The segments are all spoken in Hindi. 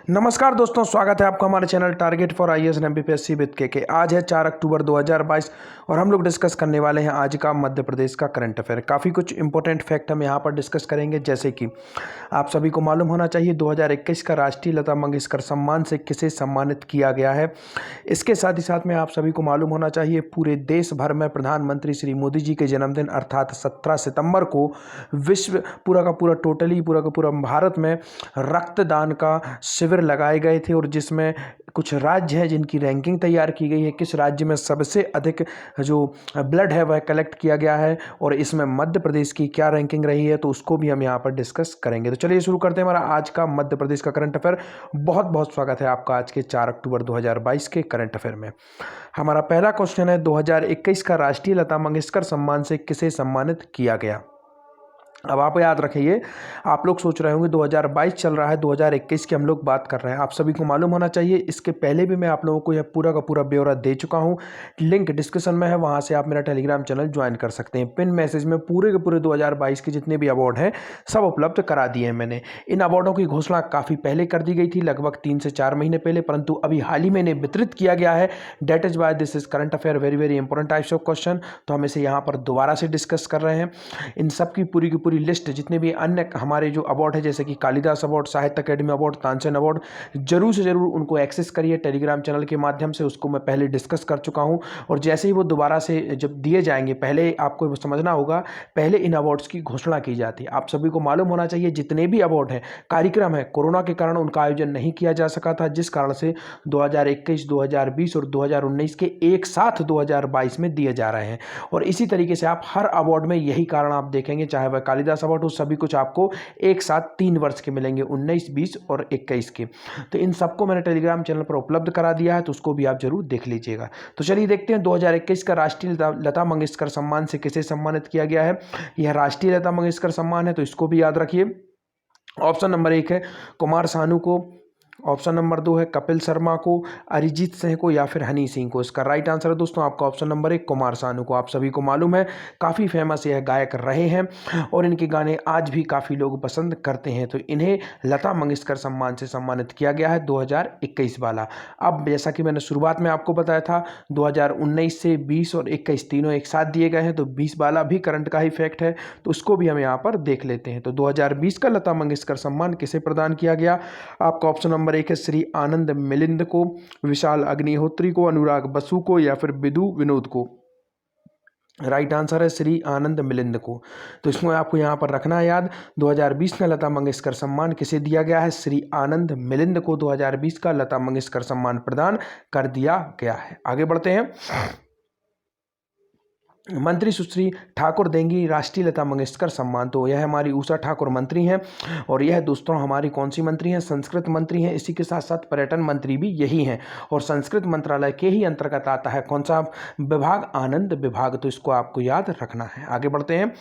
नमस्कार दोस्तों, स्वागत है आपका हमारे channel target for IAS and MPSC with के। आज है 4 अक्टूबर 2022 और हम लोग डिस्कस करने वाले हैं आज का मध्य प्रदेश का करंट अफेयर। काफ़ी कुछ इंपॉर्टेंट फैक्ट हम यहाँ पर डिस्कस करेंगे, जैसे कि आप सभी को मालूम होना चाहिए 2021 का राष्ट्रीय लता मंगेशकर सम्मान से किसे सम्मानित किया गया है। इसके साथ ही साथ में आप सभी को मालूम होना चाहिए पूरे देश भर में प्रधानमंत्री श्री मोदी जी के जन्मदिन अर्थात 17 सितंबर को विश्व पूरा का पूरा भारत में रक्तदान का शिविर लगाए गए थे, और जिसमें कुछ राज्य हैं जिनकी रैंकिंग तैयार की गई है, किस राज्य में सबसे अधिक जो ब्लड है वह कलेक्ट किया गया है, और इसमें मध्य प्रदेश की क्या रैंकिंग रही है, तो उसको भी हम यहाँ पर डिस्कस करेंगे। तो चलिए शुरू करते हैं हमारा आज का मध्य प्रदेश का करंट अफेयर। बहुत बहुत स्वागत है आपका आज के 4 अक्टूबर 2022 के करंट अफेयर में। हमारा पहला क्वेश्चन है 2021 का राष्ट्रीय लता मंगेशकर सम्मान से किसे सम्मानित किया गया। अब आप याद रखिए, आप लोग सोच रहे होंगे 2022 चल रहा है, 2021 की हम लोग बात कर रहे हैं। आप सभी को मालूम होना चाहिए, इसके पहले भी मैं आप लोगों को यह पूरा का पूरा ब्यौरा दे चुका हूं। लिंक डिस्क्रिप्शन में है, वहां से आप मेरा टेलीग्राम चैनल ज्वाइन कर सकते हैं। पिन मैसेज में पूरे के पूरे 2022 के जितने भी अवार्ड हैं सब उपलब्ध करा दिए हैं मैंने। इन अवार्डों की घोषणा काफ़ी पहले कर दी गई थी, लगभग 3 से 4 महीने पहले, परंतु अभी हाल ही में इन्हें वितरित किया गया है। That is why this is current affair, very very important types of question, तो हम इसे यहाँ पर दोबारा से डिस्कस कर रहे हैं। इन सब की पूरी लिस्ट, जितने भी अन्य हमारे जो अवार्ड है जैसे कि कालिदास अवार्ड, साहित्य अकेडमी अवार्ड, तानसेन अवार्ड, जरूर से जरूर उनको एक्सेस करिए टेलीग्राम चैनल के माध्यम से। उसको मैं पहले डिस्कस कर चुका हूं, और जैसे ही वो दोबारा से जब दिए जाएंगे, पहले आपको समझना होगा, पहले इन अवार्ड्स की घोषणा की जाती है। आप सभी को मालूम होना चाहिए जितने भी अवार्ड हैं, कार्यक्रम है, कोरोना के कारण उनका आयोजन नहीं किया जा सका था, जिस कारण से 2021, 2020 और 2019 के एक साथ 2022 में दिए जा रहे हैं। और इसी तरीके से आप हर अवार्ड में यही कारण आप देखेंगे, चाहे वह कालिदास अवार्ड हो, सभी कुछ आपको एक साथ 3 वर्ष के मिलेंगे, 19, 20 और 21 के। तो इन सबको मैंने टेलीग्राम चैनल पर उपलब्ध करा दिया है, तो उसको भी आप जरूर देख लीजिएगा। तो चलिए देखते हैं 2021 का राष्ट्रीय लता मंगेशकर सम्मान से किसे सम्मानित किया गया है। यह राष्ट्रीय लता मंगेशकर सम्मान है, तो इसको भी याद रखिए। ऑप्शन नंबर 1 है कुमार सानू को, ऑप्शन नंबर 2 है कपिल शर्मा को, अरिजीत सिंह को, या फिर हनी सिंह को। इसका राइट आंसर है दोस्तों आपका ऑप्शन नंबर 1 कुमार सानू को। आप सभी को मालूम है काफ़ी फेमस यह गायक रहे हैं, और इनके गाने आज भी काफ़ी लोग पसंद करते हैं, तो इन्हें लता मंगेशकर सम्मान से सम्मानित किया गया है 2021 वाला। अब जैसा कि मैंने शुरुआत में आपको बताया था, 2019 से 20 और 21 तीनों एक साथ दिए गए हैं, तो 20 वाला भी करंट का ही फैक्ट है, तो उसको भी हम यहाँ पर देख लेते हैं। तो 2020 का लता मंगेशकर सम्मान किसे प्रदान किया गया। आपका ऑप्शन नंबर 1 है श्री आनंद मिलिंद को, विशाल अग्निहोत्री को, अनुराग बसु को, या फिर बिदु विनोद को। राइट आंसर है श्री आनंद मिलिंद को। तो इसमें आपको यहाँ पर रखना है याद, 2020 में लता मंगेशकर सम्मान किसे दिया गया है, श्री आनंद मिलिंद को 2020 का लता मंगेशकर सम्मान प्रदान कर दिया गया है। आगे बढ़ते हैं। मंत्री सुश्री ठाकुर देंगी राष्ट्रीय लता मंगेशकर सम्मान, तो यह हमारी उषा ठाकुर मंत्री हैं, और यह दोस्तों हमारी कौन सी मंत्री हैं, संस्कृत मंत्री हैं। इसी के साथ साथ पर्यटन मंत्री भी यही हैं, और संस्कृत मंत्रालय के ही अंतर्गत आता है कौन सा विभाग, आनंद विभाग, तो इसको आपको याद रखना है। आगे बढ़ते हैं।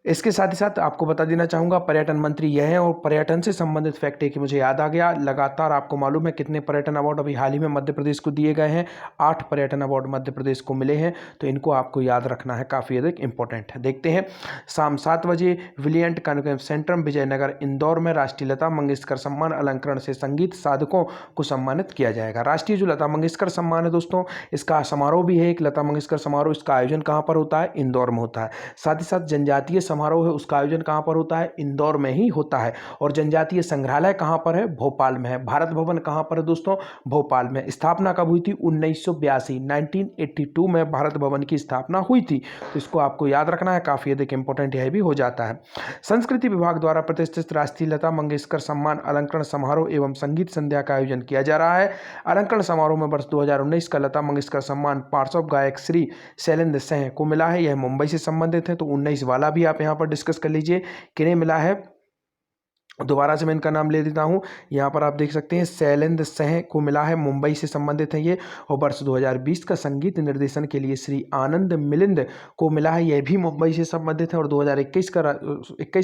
इसके साथ ही साथ आपको बता देना चाहूँगा पर्यटन मंत्री यह है, और पर्यटन से संबंधित फैक्ट है कि मुझे याद आ गया, लगातार आपको मालूम है कितने पर्यटन अवार्ड अभी हाल ही में मध्य प्रदेश को दिए गए हैं। 8 पर्यटन अवार्ड मध्य प्रदेश को मिले हैं, तो इनको आपको याद रखना है, काफ़ी अधिक इंपॉर्टेंट है। देखते हैं, शाम 7 बजे विलियंट कॉन्क्लेव सेंट्रम विजयनगर इंदौर में राष्ट्रीय लता मंगेशकर सम्मान अलंकरण से संगीत साधकों को सम्मानित किया जाएगा। राष्ट्रीय जो लता मंगेशकर सम्मान है दोस्तों, इसका समारोह भी है, एक लता मंगेशकर समारोह। इसका आयोजन कहाँ पर होता है, इंदौर में होता है। साथ ही साथ जनजातीय समारोह है, उसका आयोजन कहां पर होता है, इंदौर में ही होता है। और जनजातीय संग्रहालय कहां पर है, भोपाल में है। भारत भवन कहां पर है दोस्तों, भोपाल में। स्थापना कब हुई थी, 1982 1982 में भारत भवन की स्थापना हुई थी, तो इसको आपको याद रखना है, काफी अधिक इंपॉर्टेंट यह भी हो जाता है। संस्कृति विभाग द्वारा प्रतिष्ठित राष्ट्रीय लता मंगेशकर सम्मान अलंकरण समारोह एवं संगीत संध्या का आयोजन किया जा रहा है। अलंकरण समारोह में वर्ष 2019 का लता मंगेशकर सम्मान पार्श्व गायक श्री शैलेंद्र सिंह को मिला है। यह मुंबई से संबंधित है, तो 19 वाला भी आप यहाँ पर डिस्कस कर लीजिए किन्हें मिला है। दोबारा से मैं इनका नाम ले देता हूं, यहाँ पर आप देख सकते हैं शैलेंद्र सिंह को मिला है, मुंबई से संबंधित है ये। और वर्ष 2020 का संगीत निर्देशन के लिए श्री आनंद मिलिंद को मिला है, यह भी मुंबई से संबंधित है। और 2021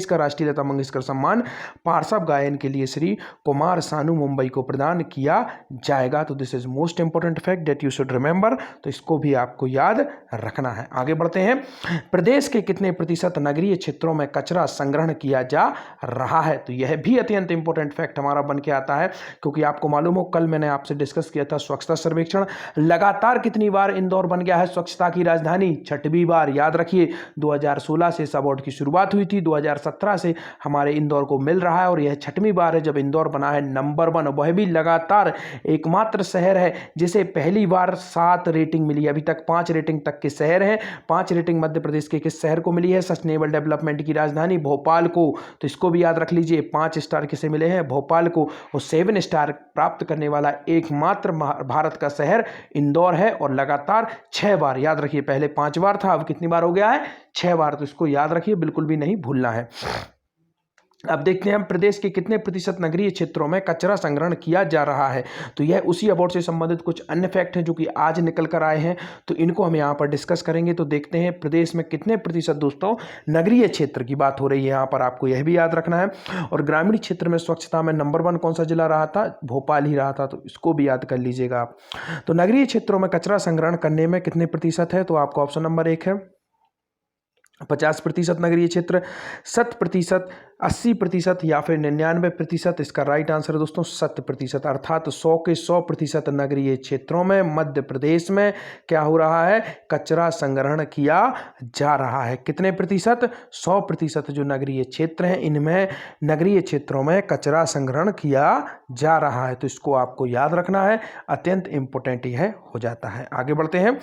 का राष्ट्रीय लता मंगेशकर सम्मान पार्श्व गायन के लिए श्री कुमार सानू मुंबई को प्रदान किया जाएगा। तो this is most important fact that you should remember, तो इसको भी आपको याद रखना है। आगे बढ़ते हैं। प्रदेश के कितने प्रतिशत नगरीय क्षेत्रों में कचरा संग्रहण किया जा रहा है, तो यह भी अत्यंत इंपॉर्टेंट फैक्ट हमारा बन के आता है, क्योंकि आपको मालूम हो कल मैंने आपसे डिस्कस किया था स्वच्छता सर्वेक्षण, लगातार कितनी बार इंदौर बन गया है स्वच्छता की राजधानी, 6वीं बार। याद रखिए 2016 से इस अवार्ड की शुरुआत हुई थी, 2017 से हमारे इंदौर को मिल रहा है और यह 6वीं बार है जब इंदौर बना है नंबर 1, वह भी लगातार। एकमात्र शहर है जिसे पहली बार 7 रेटिंग मिली, अभी तक 5 रेटिंग तक के शहर हैं। 5 रेटिंग मध्य प्रदेश के किस शहर को मिली है? सस्टेनेबल डेवलपमेंट की राजधानी भोपाल को। तो इसको भी याद रख लीजिए, 5 स्टार किसे मिले हैं? भोपाल को। और 7 स्टार प्राप्त करने वाला एकमात्र भारत का शहर इंदौर है और लगातार 6 बार। याद रखिए पहले 5 बार था, अब कितनी बार हो गया है? 6 बार। तो इसको याद रखिए, बिल्कुल भी नहीं भूलना है। अब देखते हैं हम प्रदेश के कितने प्रतिशत नगरीय क्षेत्रों में कचरा संग्रहण किया जा रहा है। तो यह उसी अवार्ड से संबंधित कुछ अन्य फैक्ट हैं जो कि आज निकल कर आए हैं, तो इनको हम यहाँ पर डिस्कस करेंगे। तो देखते हैं प्रदेश में कितने प्रतिशत दोस्तों नगरीय क्षेत्र की बात हो रही है, यहाँ पर आपको यह भी याद रखना है। और ग्रामीण क्षेत्र में स्वच्छता में नंबर 1 कौन सा जिला रहा था? भोपाल ही रहा था, तो इसको भी याद कर लीजिएगा आप। तो नगरीय क्षेत्रों में कचरा संग्रहण करने में कितने प्रतिशत है? तो आपको ऑप्शन नंबर 1 है 50% नगरीय क्षेत्र, 100%, 80% या फिर 99%। इसका राइट आंसर है दोस्तों 100%, अर्थात 100 के 100% नगरीय क्षेत्रों में मध्य प्रदेश में क्या हो रहा है? कचरा संग्रहण किया जा रहा है। कितने प्रतिशत? 100% जो नगरीय क्षेत्र हैं इनमें नगरीय क्षेत्रों में कचरा संग्रहण किया जा रहा है। तो इसको आपको याद रखना है, अत्यंत इंपॉर्टेंट यह हो जाता है। आगे बढ़ते हैं।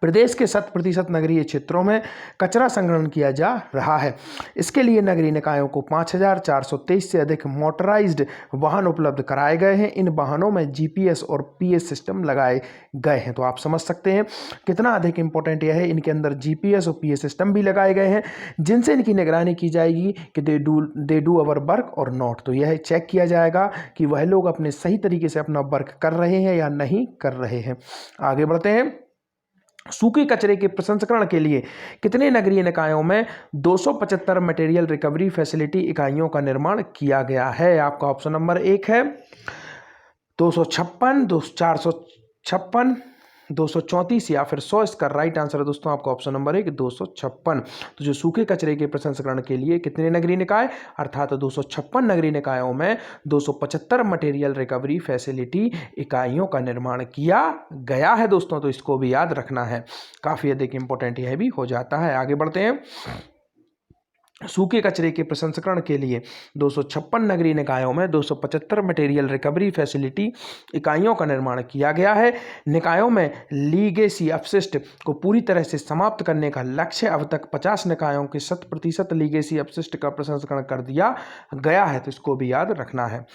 प्रदेश के 100% नगरीय क्षेत्रों में कचरा संग्रहण किया जा रहा है। इसके लिए नगरीय निकायों को 5423 से अधिक मोटराइज्ड वाहन उपलब्ध कराए गए हैं। इन वाहनों में जीपीएस और पीएस सिस्टम लगाए गए हैं। तो आप समझ सकते हैं कितना अधिक इंपॉर्टेंट यह है, इनके अंदर जीपीएस और पीएस सिस्टम भी लगाए गए हैं जिनसे इनकी निगरानी की जाएगी कि दे डू अवर वर्क और नॉट। तो यह चेक किया जाएगा कि वह लोग अपने सही तरीके से अपना वर्क कर रहे हैं या नहीं कर रहे हैं। आगे बढ़ते हैं। सूखे कचरे के प्रसंस्करण के लिए कितने नगरीय निकायों में 275 मटेरियल रिकवरी फैसिलिटी इकाइयों का निर्माण किया गया है? आपका ऑप्शन नंबर 1 है 256, 456, 234 या फिर 100। इसका राइट आंसर है दोस्तों आपका ऑप्शन नंबर 1 256। तो जो सूखे कचरे के प्रसंस्करण के लिए कितने नगरीय निकाय, अर्थात 256 नगरीय निकायों में 275 मटेरियल रिकवरी फैसिलिटी इकाइयों का निर्माण किया गया है दोस्तों। तो इसको भी याद रखना है, काफ़ी अधिक इंपॉर्टेंट यह भी हो जाता है। आगे बढ़ते हैं। सूखे कचरे के प्रसंस्करण के लिए 256 नगरीय निकायों में 275 मटेरियल रिकवरी फैसिलिटी इकाइयों का निर्माण किया गया है। निकायों में लीगेसी अपशिष्ट को पूरी तरह से समाप्त करने का लक्ष्य। अब तक 50 निकायों के 100% लीगेसी अपशिष्ट का प्रसंस्करण कर दिया गया है। तो इसको भी याद रखना है।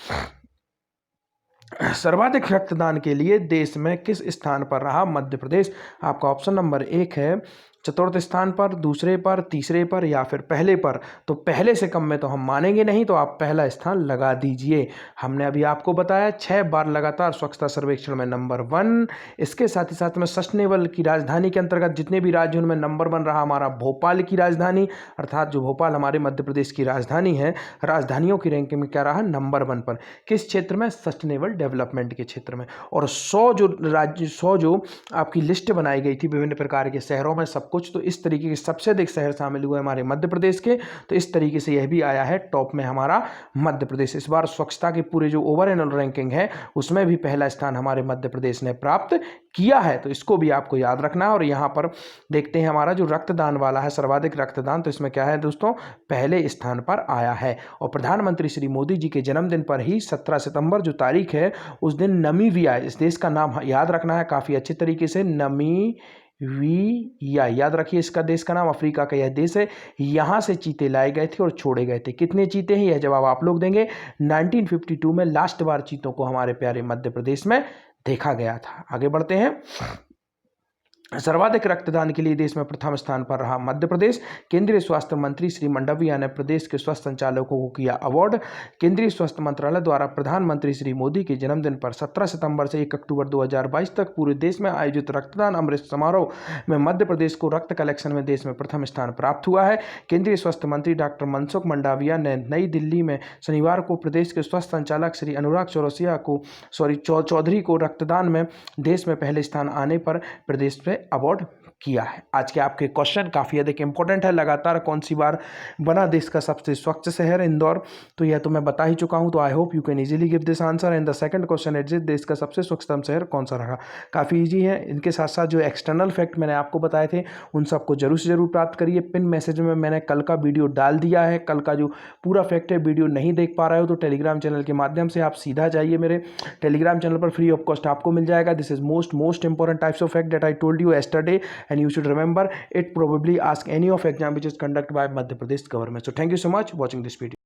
सर्वाधिक रक्तदान के लिए देश में किस स्थान पर रहा मध्य प्रदेश? आपका ऑप्शन नंबर 1 है चतुर्थ स्थान पर, दूसरे पर, तीसरे पर या फिर पहले पर। तो पहले से कम में तो हम मानेंगे नहीं, तो आप पहला स्थान लगा दीजिए। हमने अभी आपको बताया 6 बार लगातार स्वच्छता सर्वेक्षण में नंबर 1। इसके साथ ही साथ में सस्टेनेबल की राजधानी के अंतर्गत जितने भी राज्य उनमें नंबर 1 रहा हमारा भोपाल की राजधानी, अर्थात जो भोपाल हमारे मध्य प्रदेश की राजधानी है, राजधानियों की रैंकिंग में क्या रहा? नंबर 1 पर। किस क्षेत्र में? सस्टेनेबल डेवलपमेंट के क्षेत्र में। और 100 जो आपकी लिस्ट बनाई गई थी विभिन्न प्रकार के शहरों में सब कुछ, तो इस तरीके के सबसे अधिक शहर शामिल हुए हमारे मध्य प्रदेश के। तो इस तरीके से यह भी आया है टॉप में हमारा मध्य प्रदेश। इस बार स्वच्छता की पूरे जो ओवरऑल रैंकिंग है उसमें भी पहला स्थान हमारे मध्य प्रदेश ने प्राप्त किया है। तो इसको भी आपको याद रखना है। और यहाँ पर देखते हैं हमारा जो रक्तदान वाला है, सर्वाधिक रक्तदान, तो इसमें क्या है दोस्तों? पहले स्थान पर आया है। और प्रधानमंत्री श्री मोदी जी के जन्मदिन पर ही 17 सितंबर जो तारीख है उस दिन नमीबिया, इस देश का नाम याद रखना है काफ़ी अच्छे तरीके से, नमीबिया याद रखिए इसका देश का नाम। अफ्रीका का यह देश है। यहाँ से चीते लाए गए थे और छोड़े गए थे। कितने चीते हैं यह जवाब आप लोग देंगे। 1952 में लास्ट बार चीतों को हमारे प्यारे मध्य प्रदेश में देखा गया था। आगे बढ़ते हैं। सर्वाधिक रक्तदान के लिए देश में प्रथम स्थान पर रहा मध्य प्रदेश। केंद्रीय स्वास्थ्य मंत्री श्री मंडाविया ने प्रदेश के स्वास्थ्य संचालकों को किया अवार्ड। केंद्रीय स्वास्थ्य मंत्रालय द्वारा प्रधानमंत्री श्री मोदी के जन्मदिन पर 17 सितंबर से 1 अक्टूबर 2022 तक पूरे देश में आयोजित रक्तदान अमृत समारोह में मध्य प्रदेश को रक्त कलेक्शन में देश में प्रथम स्थान प्राप्त हुआ है। केंद्रीय स्वास्थ्य मंत्री डॉक्टर मनसुख मंडाविया ने नई दिल्ली में शनिवार को प्रदेश के स्वास्थ्य संचालक श्री अनुराग चौधरी को रक्तदान में देश में पहले स्थान आने पर प्रदेश पे अवार्ड किया है। आज के आपके क्वेश्चन काफ़ी अधिक इंपॉर्टेंट है। लगातार कौन सी बार बना देश का सबसे स्वच्छ शहर इंदौर, तो यह तो मैं बता ही चुका हूं। तो I hope you can easily give this answer. And the second question is, देश का सबसे स्वच्छतम शहर कौन सा रहा। काफ़ी ईजी है। इनके साथ साथ जो एक्सटर्नल फैक्ट मैंने आपको बताए थे उन सबको जरूर से जरूर प्राप्त करिए। पिन मैसेज में मैंने कल का वीडियो डाल दिया है। कल का जो पूरा फैक्ट है, वीडियो नहीं देख पा रहे हो तो टेलीग्राम चैनल के माध्यम से आप सीधा जाइए, मेरे टेलीग्राम चैनल पर फ्री ऑफ कॉस्ट आपको मिल जाएगा। This is most important types of fact that I told you yesterday, and you should remember it probably ask any of exam which is conducted by Madhya Pradesh government. So thank you so much watching this video.